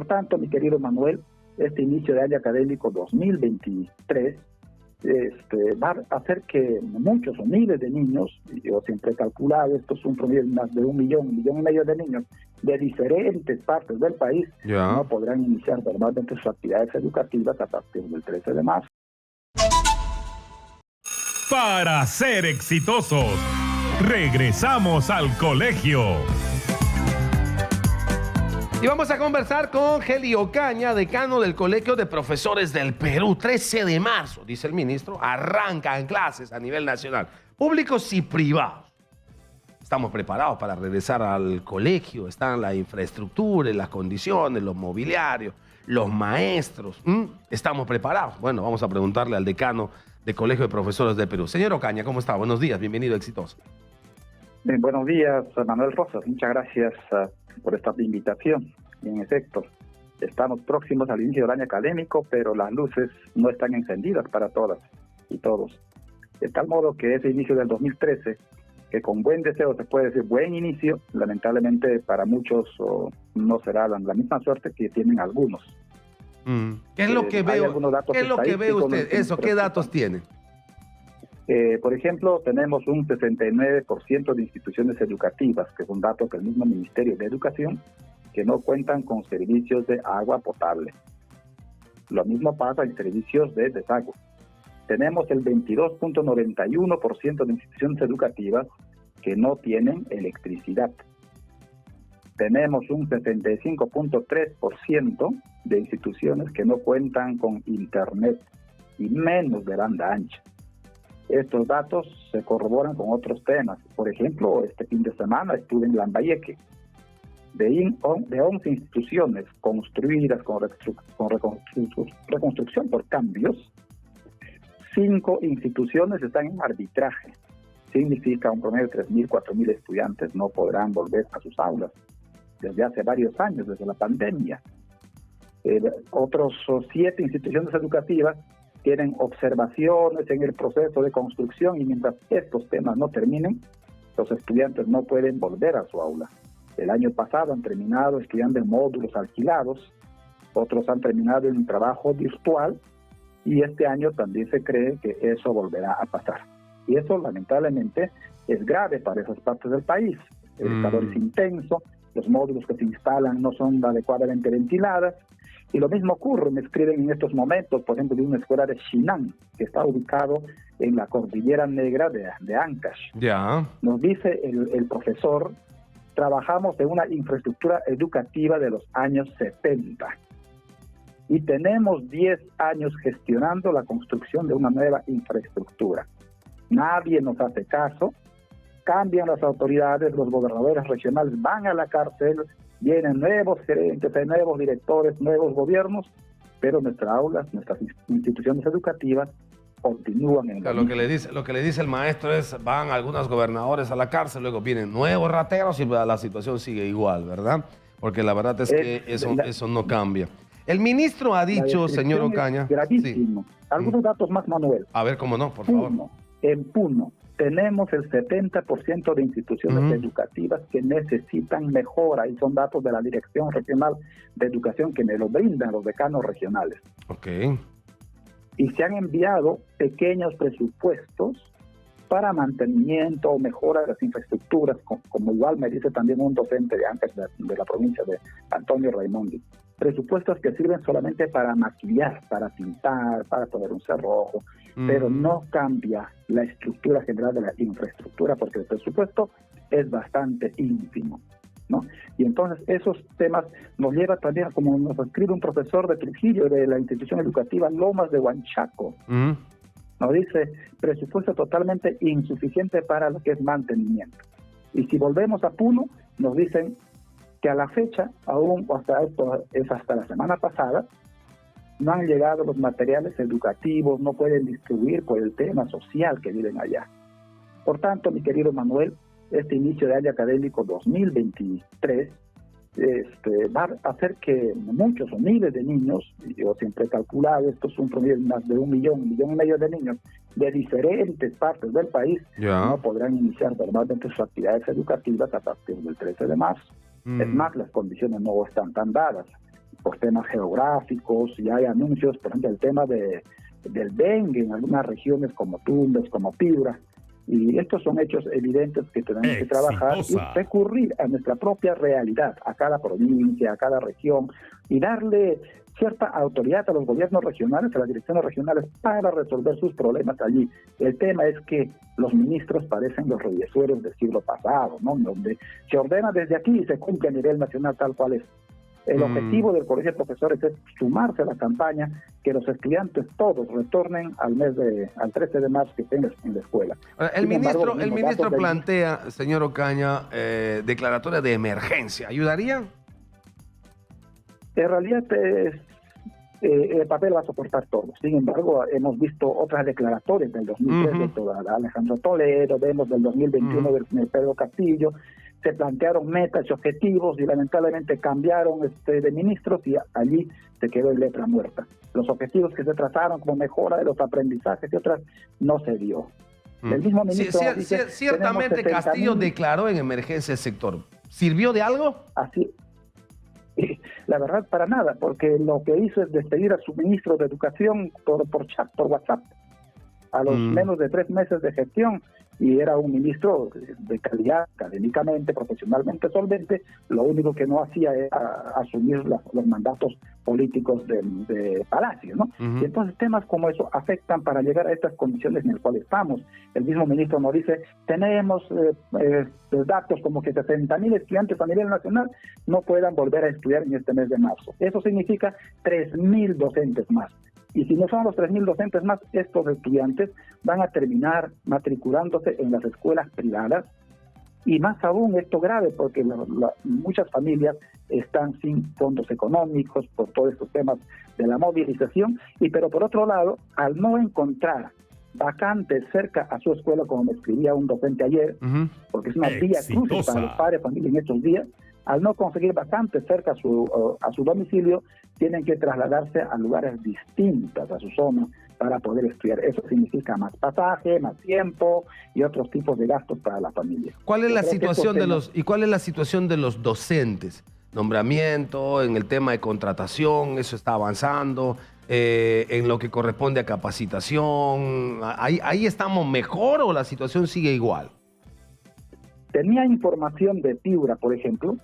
Por tanto, mi querido Manuel, este inicio de año académico 2023 va a hacer que muchos o miles de niños, yo siempre he calculado, esto es un promedio de más de 1,5 millones de niños de diferentes partes del país, no podrán iniciar normalmente sus actividades educativas a partir del 13 de marzo. Para ser exitosos, regresamos al colegio. Y vamos a conversar con Heli Ocaña, decano del Colegio de Profesores del Perú. 13 de marzo, dice el ministro, arrancan clases a nivel nacional, públicos y privados. Estamos preparados para regresar al colegio, están la infraestructura, las condiciones, los mobiliarios, los maestros. ¿Estamos preparados? Bueno, vamos a preguntarle al decano del Colegio de Profesores del Perú. Señor Ocaña, ¿cómo está? Buenos días, bienvenido, exitoso. Bien, buenos días, Manuel Rosas. Muchas gracias por esta invitación. Y en efecto, estamos próximos al inicio del año académico, pero las luces no están encendidas para todas y todos. De tal modo que ese inicio del 2013, que con buen deseo se puede decir buen inicio, lamentablemente para muchos no será la misma suerte que tienen algunos. ¿Qué es lo que veo? ¿Qué es lo que ve usted? Eso, ¿qué datos tiene? Por ejemplo, tenemos un 69% de instituciones educativas, que es un dato que el mismo Ministerio de Educación, que no cuentan con servicios de agua potable. Lo mismo pasa en servicios de desagüe. Tenemos el 22.91% de instituciones educativas que no tienen electricidad. Tenemos un 65.3% de instituciones que no cuentan con internet y menos de banda ancha. Estos datos se corroboran con otros temas. Por ejemplo, este fin de semana estuve en Lambayeque. De 11 instituciones construidas con reconstrucción por cambios, 5 instituciones están en arbitraje. Significa un promedio de 3.000, 4.000 estudiantes no podrán volver a sus aulas desde hace varios años, desde la pandemia. Otros 7 instituciones educativas tienen observaciones en el proceso de construcción y mientras estos temas no terminen, los estudiantes no pueden volver a su aula. El año pasado han terminado estudiando en módulos alquilados, otros han terminado en un trabajo virtual y este año también se cree que eso volverá a pasar. Y eso lamentablemente es grave para esas partes del país. El calor es intenso, los módulos que se instalan no son adecuadamente ventiladas. Y lo mismo ocurre, me escriben en estos momentos, por ejemplo, de una escuela de Xin'an, que está ubicado en la Cordillera Negra de Ancash. Nos dice el profesor, trabajamos en una infraestructura educativa de los años 70 y tenemos 10 años gestionando la construcción de una nueva infraestructura. Nadie nos hace caso, cambian las autoridades, los gobernadores regionales van a la cárcel, vienen nuevos gerentes, nuevos directores, nuevos gobiernos, pero nuestras aulas, nuestras instituciones educativas continúan en lo que le dice el maestro es, van algunos gobernadores a la cárcel, luego vienen nuevos rateros y la situación sigue igual, ¿verdad? Porque la verdad es que eso no cambia. El ministro ha dicho, señor Ocaña... Gravísimo. Sí. Algunos datos más, Manuel. A ver, cómo no, por favor. En Puno tenemos el 70% de instituciones educativas que necesitan mejora y son datos de la Dirección Regional de Educación que me lo brindan los decanos regionales. Y se han enviado pequeños presupuestos para mantenimiento o mejora de las infraestructuras, como igual me dice también un docente de antes de la provincia de Antonio Raimondi. Presupuestos que sirven solamente para maquillar, para pintar, para poner un cerrojo, pero no cambia la estructura general de la infraestructura porque el presupuesto es bastante ínfimo, ¿no? Y entonces esos temas nos llevan también, como nos escribe un profesor de Trujillo, de la institución educativa Lomas de Huanchaco, nos dice presupuesto totalmente insuficiente para lo que es mantenimiento. Y si volvemos a Puno, nos dicen que a la fecha, aún hasta la semana pasada, no han llegado los materiales educativos, no pueden distribuir por el tema social que viven allá. Por tanto, mi querido Manuel, este inicio de año académico 2023 va a hacer que muchos o miles de niños, yo siempre he calculado, esto es un promedio de más de 1,5 millones de niños de diferentes partes del país, no podrán iniciar normalmente sus actividades educativas a partir del 13 de marzo. Es más, las condiciones no están tan dadas. por temas geográficos, y hay anuncios, por ejemplo, el tema del dengue en algunas regiones como Tumbes, como Piura, y estos son hechos evidentes que tenemos que trabajar y recurrir a nuestra propia realidad, a cada provincia, a cada región, y darle cierta autoridad a los gobiernos regionales, a las direcciones regionales, para resolver sus problemas allí. El tema es que los ministros parecen los reyesuelos del siglo pasado, ¿no? Donde se ordena desde aquí y se cumple a nivel nacional tal cual es. El objetivo del Colegio de Profesores es sumarse a la campaña, que los estudiantes todos retornen al 13 de marzo que estén en la escula. El ministro plantea, señor Ocaña, declaratoria de emergencia. ¿Ayudaría? En realidad el papel va a soportar todo. Sin embargo, hemos visto otras declaratorias del 2003 de Alejandro Toledo, vemos del 2021 del Pedro Castillo. Se plantearon metas y objetivos y lamentablemente cambiaron de ministros y allí se quedó en letra muerta. Los objetivos que se trataron como mejora de los aprendizajes y otras no se dio. El mismo ministro dice, ciertamente Castillo declaró en emergencia el sector. ¿Sirvió de algo? Así. La verdad, para nada, porque lo que hizo es despedir a su ministro de Educación por chat, por WhatsApp, a los menos de 3 meses de gestión, y era un ministro de calidad, académicamente, profesionalmente solvente. Lo único que no hacía era asumir los mandatos políticos de Palacio, ¿no? Y entonces temas como eso afectan para llegar a estas condiciones en las cuales estamos. El mismo ministro nos dice, tenemos datos como que 60.000 estudiantes a nivel nacional no puedan volver a estudiar en este mes de marzo. Eso significa 3.000 docentes más. Y si no son los 3.000 docentes más, estos estudiantes van a terminar matriculándose en las escuelas privadas. Y más aún, esto grave, porque muchas familias están sin fondos económicos por todos estos temas de la movilización. Pero por otro lado, al no encontrar vacantes cerca a su escuela, como me escribía un docente ayer, porque es una vía crucis para los padres de familia en estos días, al no conseguir vacantes cerca a su domicilio, tienen que trasladarse a lugares distintos a su zona para poder estudiar. Eso significa más pasaje, más tiempo y otros tipos de gastos para la familia. ¿Cuál es la situación de los docentes? Nombramiento, en el tema de contratación, eso está avanzando, en lo que corresponde a capacitación. ¿Ahí estamos mejor o la situación sigue igual? Tenía información de Piura, por ejemplo,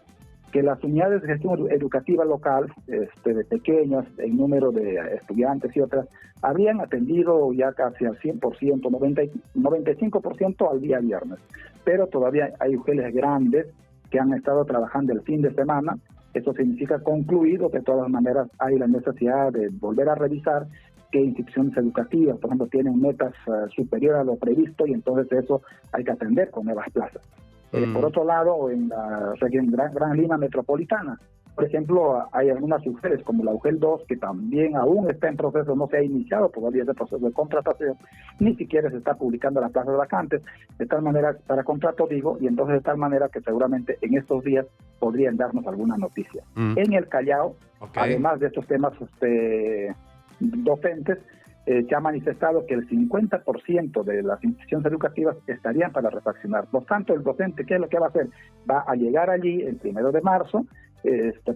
que las unidades de gestión educativa local, de pequeñas, en número de estudiantes y otras, habían atendido ya casi al 100%, 95% al día viernes. Pero todavía hay UGELes grandes que han estado trabajando el fin de semana. Eso significa concluido que de todas maneras hay la necesidad de volver a revisar qué instituciones educativas, por ejemplo, tienen metas superiores a lo previsto, y entonces eso hay que atender con nuevas plazas. Por otro lado, en la región Gran Lima metropolitana, por ejemplo, hay algunas UGELes como la UGEL 2, que también aún está en proceso, no se ha iniciado todavía ese proceso de contratación, ni siquiera se está publicando las plazas vacantes, de tal manera, para contrato digo, y entonces de tal manera que seguramente en estos días podrían darnos alguna noticia. En el Callao, además de estos temas docentes, se ha manifestado que el 50% de las instituciones educativas estarían para refaccionar. Por tanto, el docente, ¿qué es lo que va a hacer? Va a llegar allí el 1 de marzo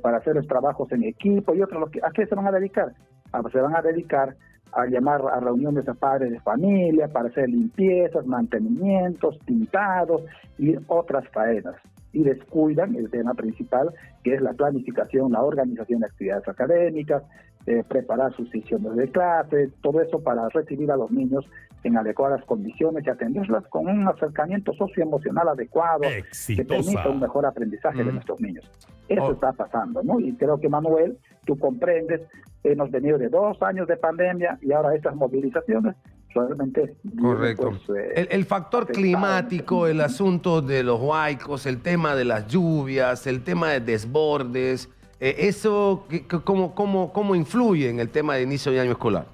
para hacer los trabajos en equipo y otros. ¿A qué se van a dedicar? Se van a dedicar a llamar a reuniones de padres de familia para hacer limpiezas, mantenimientos, pintados y otras faenas. Y descuidan el tema principal, que es la planificación, la organización de actividades académicas, preparar sus sesiones de clase, todo eso para recibir a los niños en adecuadas condiciones y atenderlas con un acercamiento socioemocional adecuado que permita un mejor aprendizaje de nuestros niños. Eso está pasando, ¿no? Y creo que, Manuel, tú comprendes, hemos venido de 2 años de pandemia y ahora estas movilizaciones realmente... Correcto. Pues, el factor climático, el asunto de los huaicos, el tema de las lluvias, el tema de desbordes... ¿Eso cómo influye en el tema de inicio de año escolar?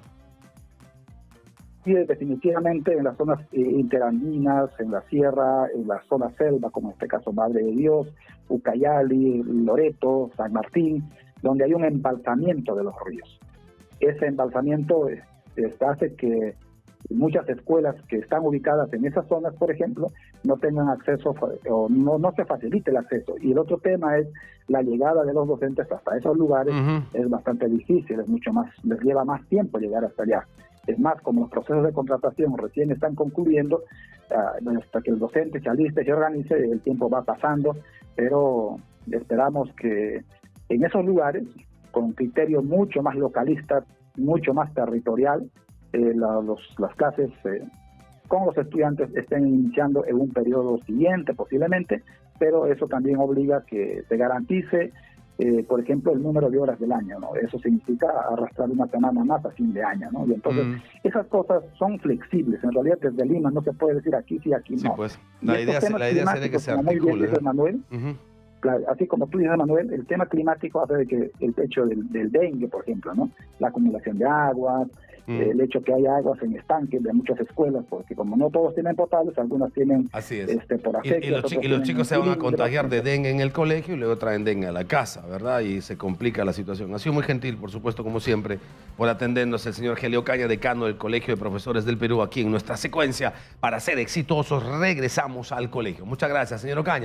Sí, definitivamente en las zonas interandinas, en la sierra, en la zona selva, como en este caso Madre de Dios, Ucayali, Loreto, San Martín, donde hay un embalsamiento de los ríos. Ese embalsamiento hace que muchas escuelas que están ubicadas en esas zonas, por ejemplo, no tengan acceso o no se facilite el acceso. Y el otro tema es la llegada de los docentes hasta esos lugares. Es bastante difícil, es mucho más, les lleva más tiempo llegar hasta allá. Es más, como los procesos de contratación recién están concluyendo, hasta que el docente se aliste, se organice, el tiempo va pasando, pero esperamos que en esos lugares, con un criterio mucho más localista, mucho más territorial, las clases con los estudiantes estén iniciando en un periodo siguiente posiblemente, pero eso también obliga a que se garantice, por ejemplo, el número de horas del año, ¿no? Eso significa arrastrar una semana más a fin de año, ¿no? Y entonces esas cosas son flexibles. En realidad desde Lima no se puede decir aquí sí, aquí no. Pues, la idea sería que se articule. Como muy bien dice Manuel, claro, así como tú dices, Manuel, el tema climático hace de que el hecho del dengue, por ejemplo, ¿no? La acumulación de aguas, el hecho que hay aguas en estanques de muchas escuelas, porque como no todos tienen potables, algunas tienen por afecto. Y los chicos se van a contagiar de dengue en el colegio y luego traen dengue a la casa, ¿verdad? Y se complica la situación. Ha sido muy gentil, por supuesto, como siempre, por atendernos el señor Helio Ocaña, decano del Colegio de Profesores del Perú, aquí en nuestra secuencia para ser exitosos. Regresamos al colegio. Muchas gracias, señor Ocaña.